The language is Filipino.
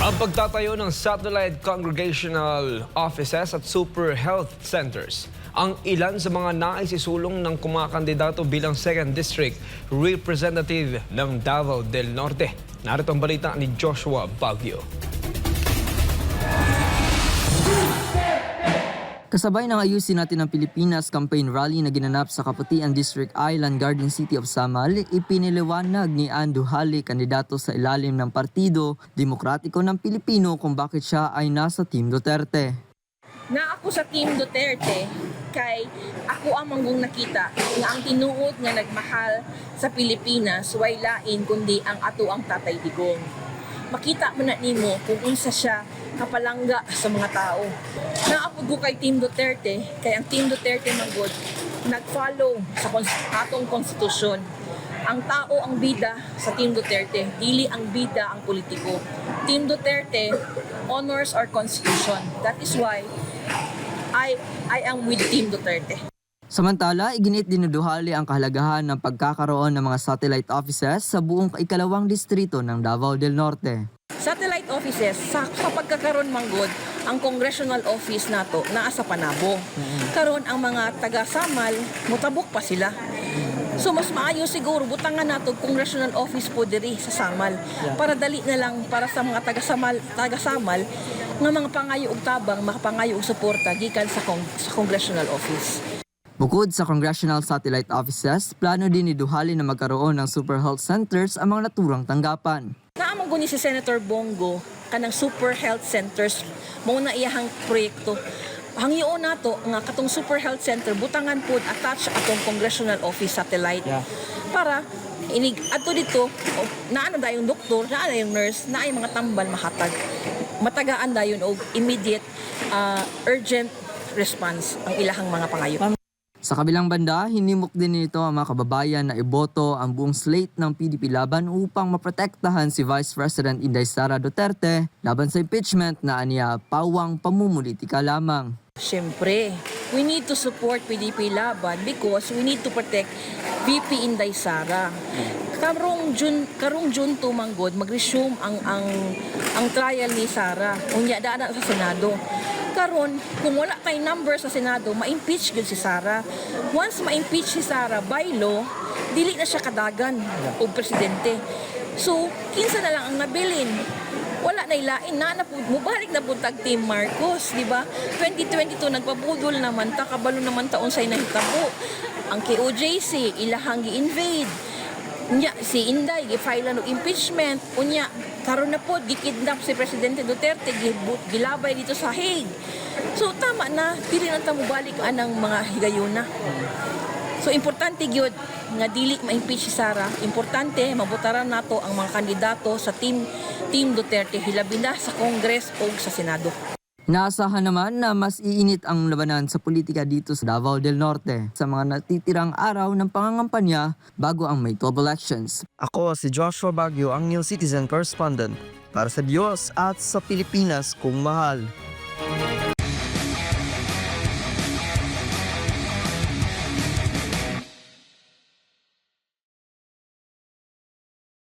Ang pagtatayo ng satellite congregational offices at super health centers ang ilan sa mga naisisulong ng kumakandidato bilang 2nd District Representative ng Davao del Norte. Narito ang balita ni Joshua Baguio. Kasabay ng ayusin natin ng Pilipinas campaign rally na ginanap sa Kaputian District Island Garden City of Samal, ipiniliwanag ni Ann Duhali, kandidato sa ilalim ng Partido Demokratiko ng Pilipino, kung bakit siya ay nasa Team Duterte. Na ako sa Team Duterte kay ako ang manggong nakita nga ang tinuod nga nagmahal sa Pilipinas way lain kundi ang ato ang Tatay Digong. Makita mo na nimo kung unsa siya kapalangga sa mga tao. Naapod ko kay Team Duterte kay ang Team Duterte manggod nag-follow sa atong konstitusyon. Ang tao ang bida sa Team Duterte, dili ang bida ang politiko. Team Duterte honors our constitution. That is why I am with Team Duterte. Samantala, iginit din ni Duhali ang kahalagahan ng pagkakaroon ng mga satellite offices sa buong ikalawang distrito ng Davao del Norte. Satellite offices, sa pagkakaroon manggod, ang congressional office nato naa sa Panabo. Karon ang mga taga-Samal, mutabok pa sila. So mas maayo siguro butangan nato congressional office po diri sa Samal para dali na lang para sa mga taga-Samal nga mga pangayo og tabang, makapangayo og suporta gikan sa congressional office. Bukod sa congressional satellite offices, plano din ni Duhali na magkaroon ng super health centers ang mga naturang tanggapan. Naamang ni si Senator Bongo kanang super health centers mao na iyahang proyekto. Hangyo nato nga katong super health center butangan pod attach atong congressional office satellite para inig adto dito naa na dayon doktor, naa na yung nurse, naa yung mga tambal mahatag. Matagaan dayon og immediate urgent response ang ilahang mga pangayo. Sa kabilang banda, hinimok din nito ang mga kababayan na iboto ang buong slate ng PDP laban upang maprotektahan si Vice President Inday Sara Duterte laban sa impeachment na aniya pawang pamumulitika lamang. Siyempre, we need to support PDP laban because we need to protect VP Inday Sara. Karong June 2 manggod mag-resume ang trial ni Sara. Unya daan sa Senado. Karon kung wala kay number sa Senado, ma-impeach gyud si Sara. Once ma-impeach si Sara by law, dili na siya kadagan og presidente. So, kinsa na lang ang nabilin. Wala na ilain na mubalik na pud tag Team Marcos, di ba? 2022 nagpabudol naman ta, kabalo naman taon say nahitabo. Ang KOJC ilahang gi-invade. Unya si Inday gi-file og impeachment. Unya karon na pod gikidnap si Presidente Duterte, gilabay dito sa Hague. So tama na, dili na ta mobalik anang mga higayuna. So importante gyud nga dili ma-impeach si Sara. Importante mabutaran nato ang mga kandidato sa Team Duterte hilabi na sa Congress o sa Senado. Inaasahan naman na mas iinit ang labanan sa politika dito sa Davao del Norte sa mga natitirang araw ng pangangampanya bago ang May 12 elections. Ako si Joshua Baguio, ang New Citizen Correspondent para sa Diyos at sa Pilipinas kung mahal.